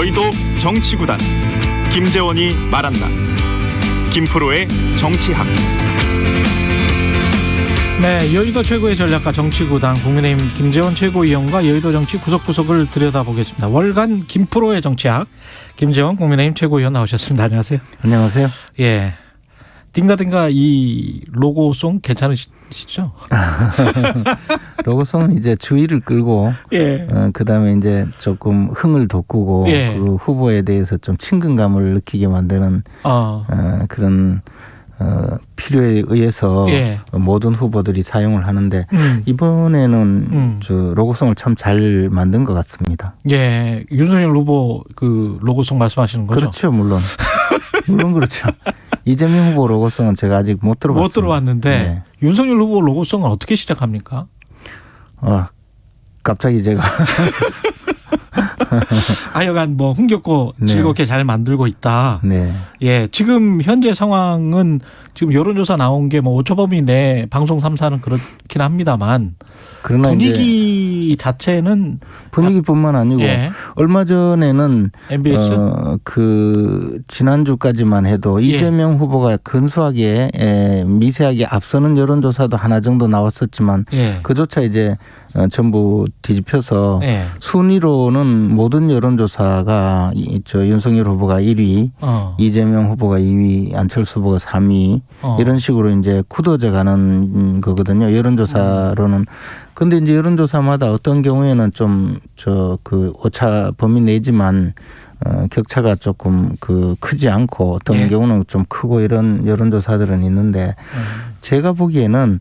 여의도 정치구단 김재원이 말한다. 김프로의 정치학. 네, 여의도 최고의 전략가 정치구단 국민의힘 김재원 최고위원과 여의도 정치 구석구석을 들여다보겠습니다. 월간 김프로의 정치학 김재원 국민의힘 최고위원 나오셨습니다. 안녕하세요. 안녕하세요. 예, 딩가딩가 이 로고송 괜찮으시죠? 로고송은 이제 주의를 끌고, 예. 그다음에 이제 조금 흥을 돋구고, 예. 그 후보에 대해서 좀 친근감을 느끼게 만드는 그런 필요에 의해서 예. 모든 후보들이 사용을 하는데 이번에는 저 로고송을 참 잘 만든 것 같습니다. 예, 윤석열 후보 그 로고송 말씀하시는 거죠? 그렇죠, 물론. 물론 그렇죠. 이재명 후보 로고송은 제가 아직 못 들어봤습니다. 못 들어봤는데 네. 윤석열 후보 로고송은 어떻게 시작합니까? 갑자기 제가 하여간 뭐 흥겹고 네. 즐겁게 잘 만들고 있다. 네. 예, 지금 현재 상황은 지금 여론조사 나온 게 뭐 5초 범위 내 방송 3사는 그렇긴 합니다만 그러나 분위기 자체는 분위기뿐만 아니고 예. 얼마 전에는 MBS 그 지난주까지만 해도 예. 이재명 후보가 근소하게 미세하게 앞서는 여론조사도 하나 정도 나왔었지만 예. 그조차 이제 전부 뒤집혀서 예. 순위로는 모든 여론조사가 저 윤석열 후보가 1위, 이재명 후보가 2위, 안철수 후보가 3위 이런 식으로 이제 굳어져 가는 거거든요. 여론조사로는. 근데 이제 여론조사마다 어떤 경우에는 좀 그 오차 범위 내지만 격차가 조금 그 크지 않고 어떤 예. 경우는 좀 크고 이런 여론조사들은 있는데 제가 보기에는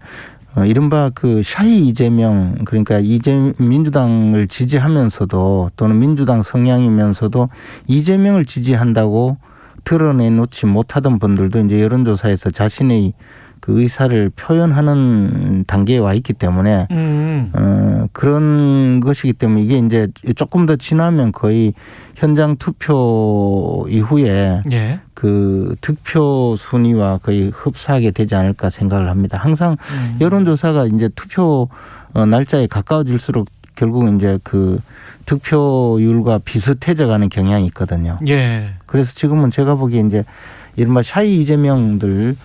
이른바 그 샤이 이재명 그러니까 민주당을 지지하면서도 또는 민주당 성향이면서도 이재명을 지지한다고 드러내놓지 못하던 분들도 이제 여론조사에서 자신의 그 의사를 표현하는 단계에 와 있기 때문에 그런 것이기 때문에 이게 이제 조금 더 지나면 거의 현장 투표 이후에 예. 그 득표 순위와 거의 흡사하게 되지 않을까 생각을 합니다. 항상 여론조사가 이제 투표 날짜에 가까워질수록 결국 이제 그 득표율과 비슷해져 가는 경향이 있거든요. 예. 그래서 지금은 제가 보기에 이제 이른바 샤이 이재명들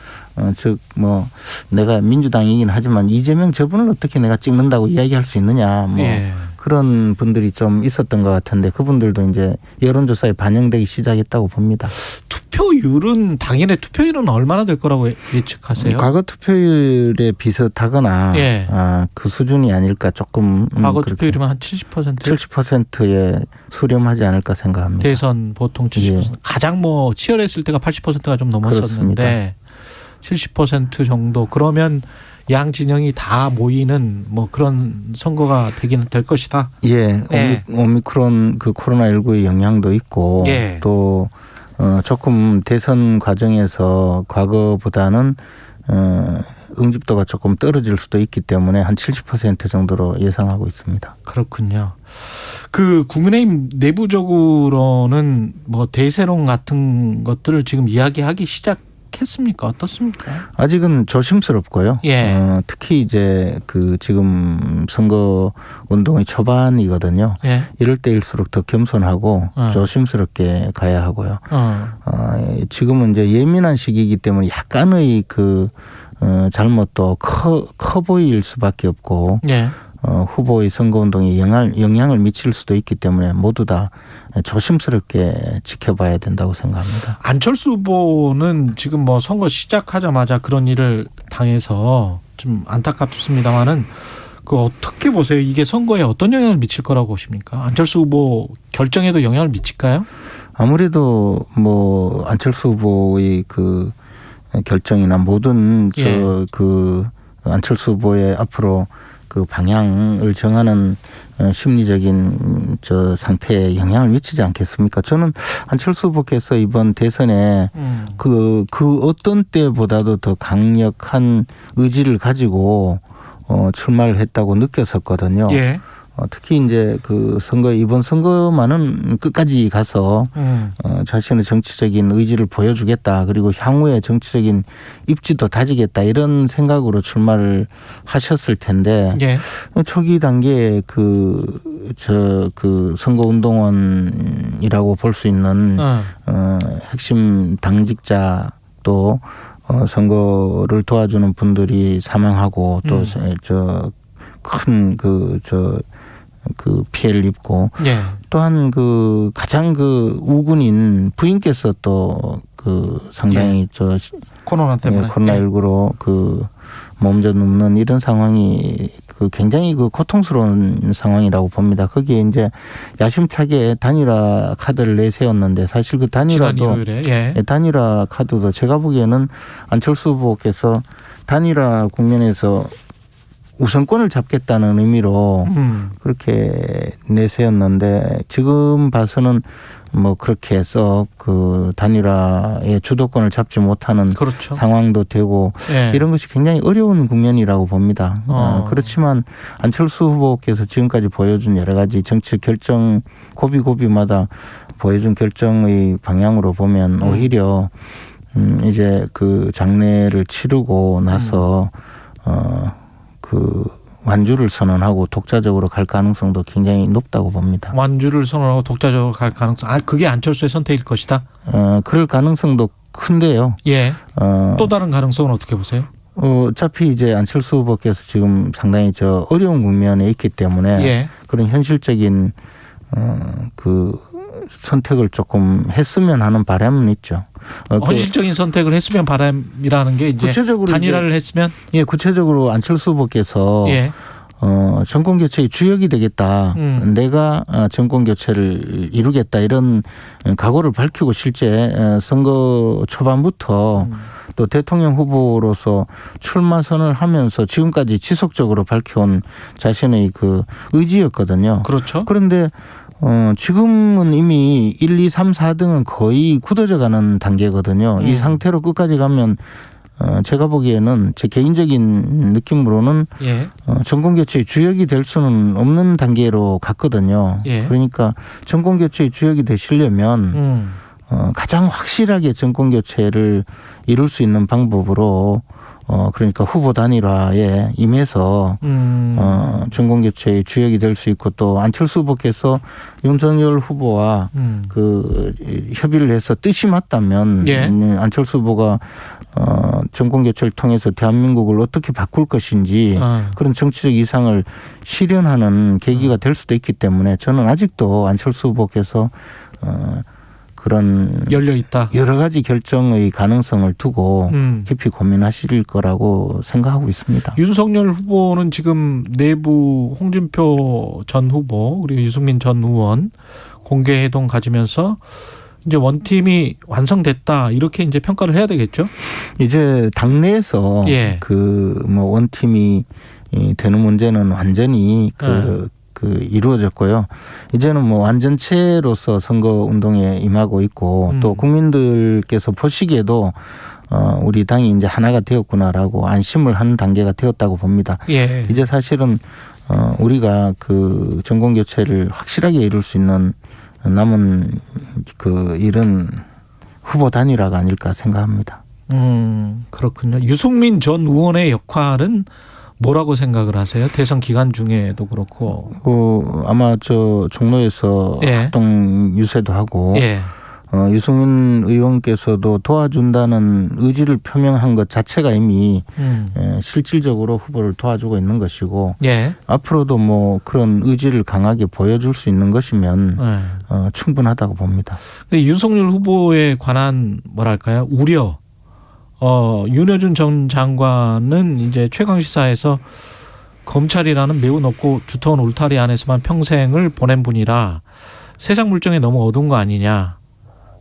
즉 뭐 내가 민주당이긴 하지만 이재명 저분을 어떻게 내가 찍는다고 이야기할 수 있느냐 뭐 예. 그런 분들이 좀 있었던 것 같은데 그분들도 이제 여론조사에 반영되기 시작했다고 봅니다. 투표율은 당연히 투표율은 얼마나 될 거라고 예측하세요? 과거 투표율에 비슷하거나 예. 그 수준이 아닐까 조금 과거 투표율이면 한 70%? 70%에 수렴하지 않을까 생각합니다. 대선 보통 70%. 예. 가장 뭐 치열했을 때가 80%가 좀 넘었었는데 그렇습니다. 70% 정도 그러면 양 진영이 다 모이는 뭐 그런 선거가 되기는 될 것이다. 예. 예. 오미크론 그 코로나19의 영향도 있고 예. 또 조금 대선 과정에서 과거보다는 응집도가 조금 떨어질 수도 있기 때문에 한 70% 정도로 예상하고 있습니다. 그렇군요. 그 국민의힘 내부적으로는 뭐 대세론 같은 것들을 지금 이야기하기 시작했습니까? 어떻습니까? 아직은 조심스럽고요. 예. 특히 이제 그 지금 선거 운동의 초반이거든요. 예. 이럴 때일수록 더 겸손하고 조심스럽게 가야 하고요. 지금은 이제 예민한 시기이기 때문에 약간의 그 잘못도 커 보일 수밖에 없고 예. 후보의 선거운동에 영향을 미칠 수도 있기 때문에 모두 다 조심스럽게 지켜봐야 된다고 생각합니다. 안철수 후보는 지금 뭐 선거 시작하자마자 그런 일을 당해서 좀 안타깝습니다만은 그 어떻게 보세요? 이게 선거에 어떤 영향을 미칠 거라고 보십니까? 안철수 후보 결정에도 영향을 미칠까요? 아무래도 뭐 안철수 후보의 그 결정이나 모든 그 안철수 후보의 앞으로 그 방향을 정하는 심리적인 저 상태에 영향을 미치지 않겠습니까? 저는 안철수 후보께서 이번 대선에 그 어떤 때보다도 더 강력한 의지를 가지고 출마를 했다고 느꼈었거든요. 예. 특히 이제 그 선거 이번 선거만은 끝까지 가서 자신의 정치적인 의지를 보여주겠다. 그리고 향후에 정치적인 입지도 다지겠다. 이런 생각으로 출마를 하셨을 텐데 예. 초기 단계에 그 그 선거운동원이라고 볼 수 있는 핵심 당직자 또 선거를 도와주는 분들이 사망하고 또 큰 그 피해를 입고 예. 또한 그 가장 그 우군인 부인께서 또 그 상당히 코로나 때문에 코로나19로 그 몸져 눕는 이런 상황이 그 굉장히 그 고통스러운 상황이라고 봅니다. 거기에 이제 야심차게 단일화 카드를 내세웠는데 사실 그 단일화도 단일화 카드도 제가 보기에는 안철수 후보께서 단일화 국면에서 우선권을 잡겠다는 의미로 그렇게 내세웠는데 지금 봐서는 뭐 그렇게 해서 그 단일화의 주도권을 잡지 못하는 그렇죠. 상황도 되고 이런 것이 굉장히 어려운 국면이라고 봅니다. 그렇지만 안철수 후보께서 지금까지 보여준 여러 가지 정치 결정 고비고비마다 보여준 결정의 방향으로 보면 오히려 이제 그 장례를 치르고 나서 그 완주를 선언하고 독자적으로 갈 가능성도 굉장히 높다고 봅니다. 완주를 선언하고 독자적으로 갈 가능성. 그게 안철수의 선택일 것이다. 그럴 가능성도 큰데요. 예. 또 다른 가능성은 어떻게 보세요? 어차피 이제 안철수 후보께서 지금 상당히 어려운 국면에 있기 때문에 그런 현실적인 그 선택을 조금 했으면 하는 바람은 있죠. 현실적인 선택을 했으면 바람이라는 게 이제 구체적으로 단일화를 했으면 구체적으로 안철수 후보께서 정권 교체의 주역이 되겠다. 내가 정권 교체를 이루겠다 이런 각오를 밝히고 실제 선거 초반부터 또 대통령 후보로서 출마 선언을 하면서 지금까지 지속적으로 밝혀온 자신의 그 의지였거든요. 그렇죠. 그런데 지금은 이미 1, 2, 3, 4등은 거의 굳어져 가는 단계거든요. 이 상태로 끝까지 가면 제가 보기에는 제 개인적인 느낌으로는 정권 교체의 주역이 될 수는 없는 단계로 갔거든요. 그러니까 정권 교체의 주역이 되시려면 가장 확실하게 정권 교체를 이룰 수 있는 방법으로 그러니까 후보 단일화에 임해서 정권 교체의 주역이 될 수 있고 또 안철수 후보께서 윤석열 후보와 그 협의를 해서 뜻이 맞다면 안철수 후보가 정권 교체를 통해서 대한민국을 어떻게 바꿀 것인지 그런 정치적 이상을 실현하는 계기가 될 수도 있기 때문에 저는 아직도 안철수 후보께서 그런 열려 있다. 여러 가지 결정의 가능성을 두고 깊이 고민하실 거라고 생각하고 있습니다. 윤석열 후보는 지금 내부 홍준표 전 후보 그리고 유승민 전 의원 공개 회동 가지면서 이제 원팀이 완성됐다 이렇게 이제 평가를 해야 되겠죠? 이제 당내에서 그 뭐 원팀이 되는 문제는 완전히 이루어졌고요. 이제는 뭐 완전체로서 선거 운동에 임하고 있고 또 국민들께서 보시기에도 우리 당이 이제 하나가 되었구나라고 안심을 하는 단계가 되었다고 봅니다. 이제 사실은 우리가 그 정권 교체를 확실하게 이룰 수 있는 남은 그 일은 후보 단일화가 아닐까 생각합니다. 그렇군요. 유승민 전 의원의 역할은 뭐라고 생각을 하세요? 대선 기간 중에도 그렇고. 아마 종로에서 활동 유세도 하고 유승민 의원께서도 도와준다는 의지를 표명한 것 자체가 이미 실질적으로 후보를 도와주고 있는 것이고 앞으로도 뭐 그런 의지를 강하게 보여줄 수 있는 것이면 충분하다고 봅니다. 근데 윤석열 후보에 관한 뭐랄까요? 우려. 윤여준 전 장관은 이제 최강시사에서 검찰이라는 매우 높고 두터운 울타리 안에서만 평생을 보낸 분이라 세상 물정에 너무 어두운 거 아니냐.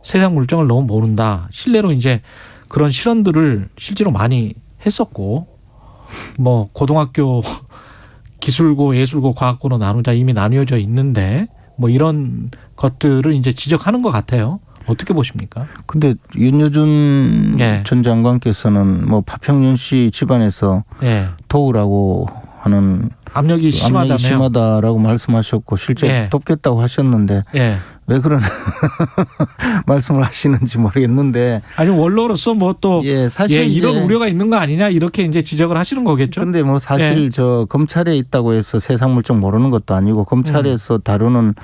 세상 물정을 너무 모른다. 실례로 이제 그런 실언들을 실제로 많이 했었고 뭐 고등학교 기술고 예술고 과학고로 나누자 이미 나뉘어져 있는데 뭐 이런 것들을 이제 지적하는 것 같아요. 어떻게 보십니까? 근데 윤여준 전 장관께서는 뭐 파평윤 씨 집안에서 도우라고 하는 압력이 심하다며요. 압력이 심하다라고 말씀하셨고 실제 예. 돕겠다고 하셨는데 예. 왜 그런 말씀을 하시는지 모르겠는데. 아니 원로로서 뭐 또 예, 사실 이런 이제 우려가 있는 거 아니냐 이렇게 이제 지적을 하시는 거겠죠. 그런데 뭐 사실 예. 저 검찰에 있다고 해서 세상 물정 모르는 것도 아니고 검찰에서 다루는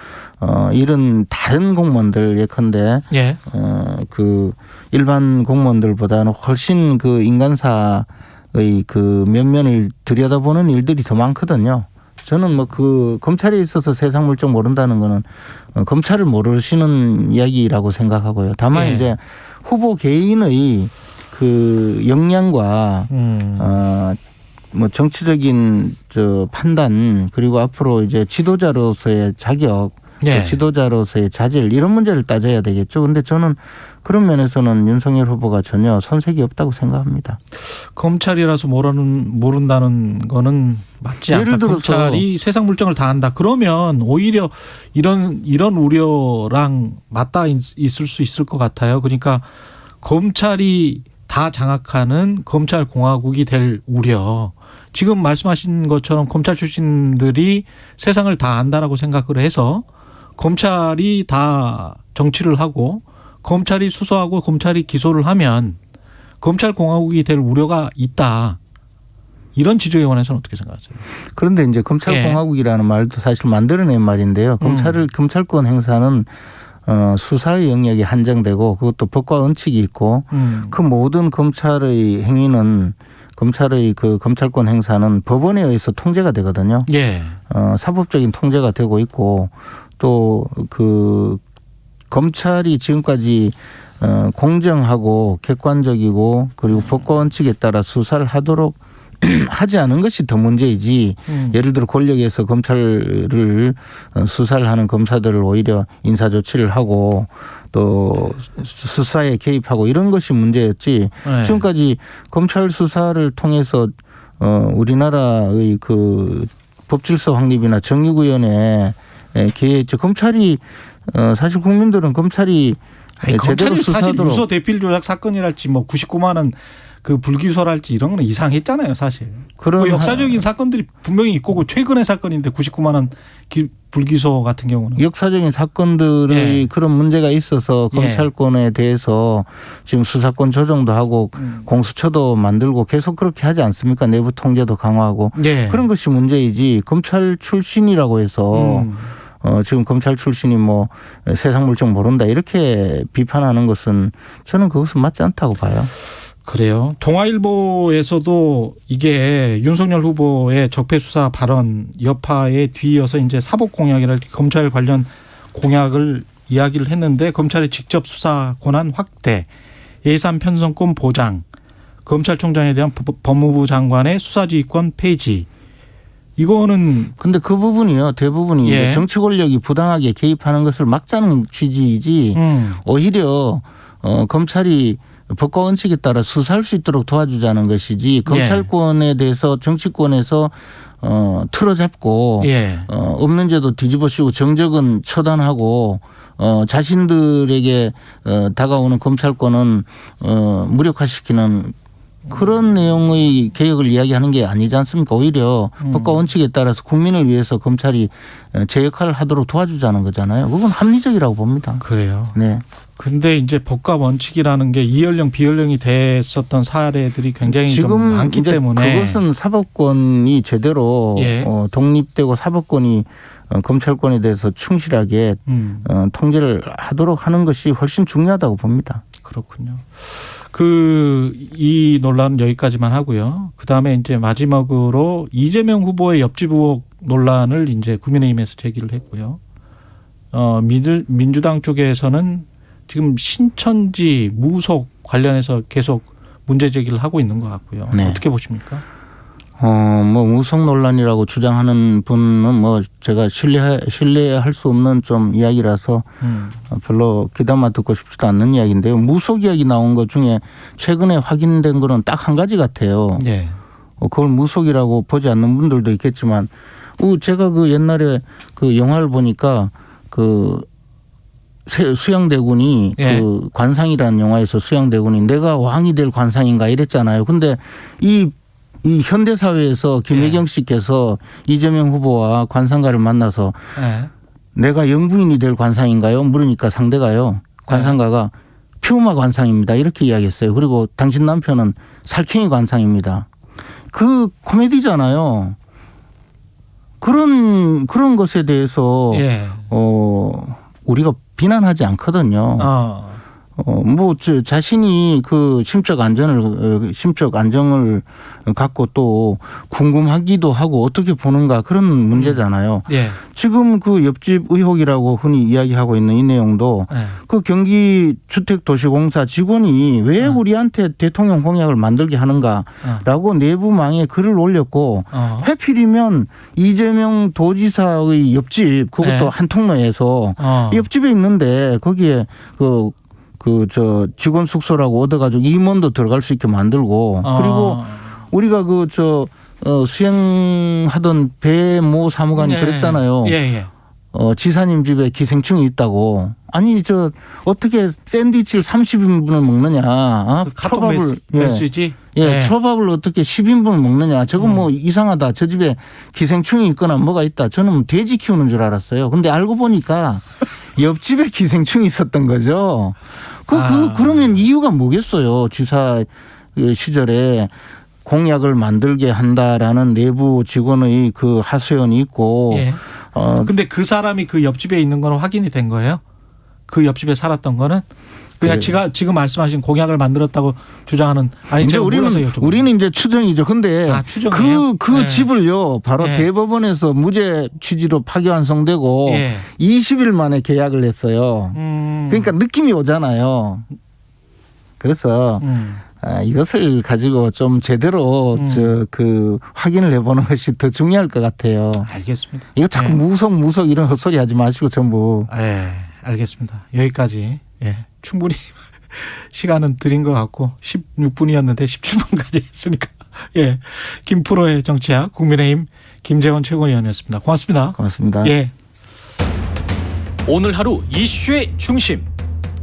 이런 다른 공무원들 예컨대 예. 그 일반 공무원들보다는 훨씬 그 인간사의 그 면면을 들여다보는 일들이 더 많거든요. 저는 뭐 그 검찰에 있어서 세상 물정 모른다는 거는 검찰을 모르시는 이야기라고 생각하고요. 다만 예. 이제 후보 개인의 그 역량과 뭐 정치적인 저 판단 그리고 앞으로 이제 지도자로서의 자격, 예. 지도자로서의 자질 이런 문제를 따져야 되겠죠. 그런데 저는 그런 면에서는 윤석열 후보가 전혀 손색이 없다고 생각합니다. 검찰이라서 모른다는 거는 맞지 예를 않다. 들어서 검찰이 세상 물정을 다 한다. 그러면 오히려 이런 우려랑 맞닿아 있을 수 있을 것 같아요. 그러니까 검찰이 다 장악하는 검찰 공화국이 될 우려. 지금 말씀하신 것처럼 검찰 출신들이 세상을 다 안다라고 생각을 해서 검찰이 다 정치를 하고 검찰이 수사하고 검찰이 기소를 하면 검찰 공화국이 될 우려가 있다. 이런 지적에 관해서는 어떻게 생각하세요? 그런데 이제 검찰 공화국이라는 말도 사실 만들어낸 말인데요. 검찰권 행사는 수사의 영역이 한정되고 그것도 법과 원칙이 있고 그 모든 검찰의 행위는 검찰의 그 검찰권 행사는 법원에 의해서 통제가 되거든요. 예. 사법적인 통제가 되고 있고 또 그 검찰이 지금까지 공정하고 객관적이고 그리고 법과 원칙에 따라 수사를 하도록 하지 않은 것이 더 문제이지 예를 들어 권력에서 검찰을 수사를 하는 검사들을 오히려 인사조치를 하고 또 수사에 개입하고 이런 것이 문제였지 네. 지금까지 검찰 수사를 통해서 우리나라의 그 법질서 확립이나 정의구현에 검찰이 사실 국민들은 검찰이 검찰이 사실 수사하도록 유서 대필 조작 사건이랄지 뭐 99만 원 그 불기소랄지 이런 건 이상했잖아요, 사실. 그 역사적인 사건들이 분명히 있고 그 최근의 사건인데 99만 원 불기소 같은 경우는 역사적인 사건들의 그런 문제가 있어서 검찰권에 대해서 지금 수사권 조정도 하고 공수처도 만들고 계속 그렇게 하지 않습니까? 내부 통제도 강화하고 그런 것이 문제이지 검찰 출신이라고 해서 지금 검찰 출신이 뭐 세상 물정 모른다 이렇게 비판하는 것은 저는 그것은 맞지 않다고 봐요. 그래요. 동아일보에서도 이게 윤석열 후보의 적폐 수사 발언 여파에 뒤이어서 이제 사법 공약이랄지 검찰 관련 공약을 이야기를 했는데 검찰의 직접 수사 권한 확대, 예산 편성권 보장, 검찰총장에 대한 법무부 장관의 수사지휘권 폐지. 이거는 근데 그 부분이요 대부분이 정치 권력이 부당하게 개입하는 것을 막자는 취지이지 오히려 검찰이 법과 원칙에 따라 수사할 수 있도록 도와주자는 것이지 검찰권에 대해서 정치권에서 틀어잡고 없는 죄도 뒤집어 씌우고 정적은 처단하고 자신들에게 다가오는 검찰권은 무력화시키는 그런 내용의 개혁을 이야기하는 게 아니지 않습니까? 오히려 법과 원칙에 따라서 국민을 위해서 검찰이 제 역할을 하도록 도와주자는 거잖아요. 그건 합리적이라고 봅니다. 그래요. 네. 근데 이제 법과 원칙이라는 게 이연령 비연령이 됐었던 사례들이 굉장히 지금 좀 많기 때문에 그것은 사법권이 제대로 독립되고 사법권이 검찰권에 대해서 충실하게 통제를 하도록 하는 것이 훨씬 중요하다고 봅니다. 그렇군요. 이 논란은 여기까지만 하고요. 그다음에 이제 마지막으로 이재명 후보의 옆집 의혹 논란을 이제 국민의힘에서 제기를 했고요. 민주당 쪽에서는 지금 신천지 무속 관련해서 계속 문제 제기를 하고 있는 것 같고요. 어떻게 보십니까? 뭐 무속 논란이라고 주장하는 분은 뭐 제가 신뢰할 수 없는 좀 이야기라서 별로 귀담아 듣고 싶지도 않는 이야기인데요. 무속 이야기 나온 것 중에 최근에 확인된 거는 딱 한 가지 같아요. 그걸 무속이라고 보지 않는 분들도 있겠지만 제가 그 옛날에 그 영화를 보니까 그 수양대군이 그 관상이라는 영화에서 수양대군이 내가 왕이 될 관상인가 이랬잖아요. 근데 이 이 현대 사회에서 김혜경 씨께서 이재명 후보와 관상가를 만나서 예. 내가 영부인이 될 관상인가요? 물으니까 상대가요. 관상가가 피우마 관상입니다. 이렇게 이야기했어요. 그리고 당신 남편은 살쾡이 관상입니다. 그 코미디잖아요. 그런 것에 대해서 예. 우리가 비난하지 않거든요. 뭐 자신이 그 심적 안정을 갖고 또 궁금하기도 하고 어떻게 보는가 그런 문제잖아요. 예. 지금 그 옆집 의혹이라고 흔히 이야기하고 있는 이 내용도 예. 그 경기주택도시공사 직원이 왜 우리한테 대통령 공약을 만들게 하는가라고 내부망에 글을 올렸고 해필이면 이재명 도지사의 옆집 그것도 네. 한 통로에서 옆집에 있는데 거기에 저 직원 숙소라고 얻어가지고 임원도 들어갈 수 있게 만들고 그리고 우리가 수행하던 배모 사무관이 네. 그랬잖아요. 예. 지사님 집에 기생충이 있다고. 아니 어떻게 샌드위치를 30인분을 먹느냐. 카톡 메시지. 초밥을 어떻게 10인분을 먹느냐. 저건 뭐 이상하다. 저 집에 기생충이 있거나 뭐가 있다. 저는 돼지 키우는 줄 알았어요. 근데 알고 보니까 옆집에 기생충이 있었던 거죠. 그러면 이유가 뭐겠어요. 지사 시절에 공약을 만들게 한다라는 내부 직원의 그 하소연이 있고. 예. 근데 그 사람이 그 옆집에 있는 거는 확인이 된 거예요? 그 옆집에 살았던 거는? 그냥 지금 말씀하신 공약을 만들었다고 주장하는 아니 제가 우리는 이제 추정이죠. 근데 추정이에요? 그 집을요 바로 대법원에서 무죄 취지로 파기환송되고 20일 만에 계약을 했어요. 그러니까 느낌이 오잖아요. 그래서 이것을 가지고 좀 제대로 확인을 해보는 것이 더 중요할 것 같아요. 알겠습니다. 이거 자꾸 무속 이런 헛소리 하지 마시고 전부. 알겠습니다. 여기까지 충분히 시간은 드린 것 같고 16분이었는데 17분까지 했으니까 김프로의 정치학 국민의힘 김재원 최고위원이었습니다. 고맙습니다. 고맙습니다. 오늘 하루 이슈의 중심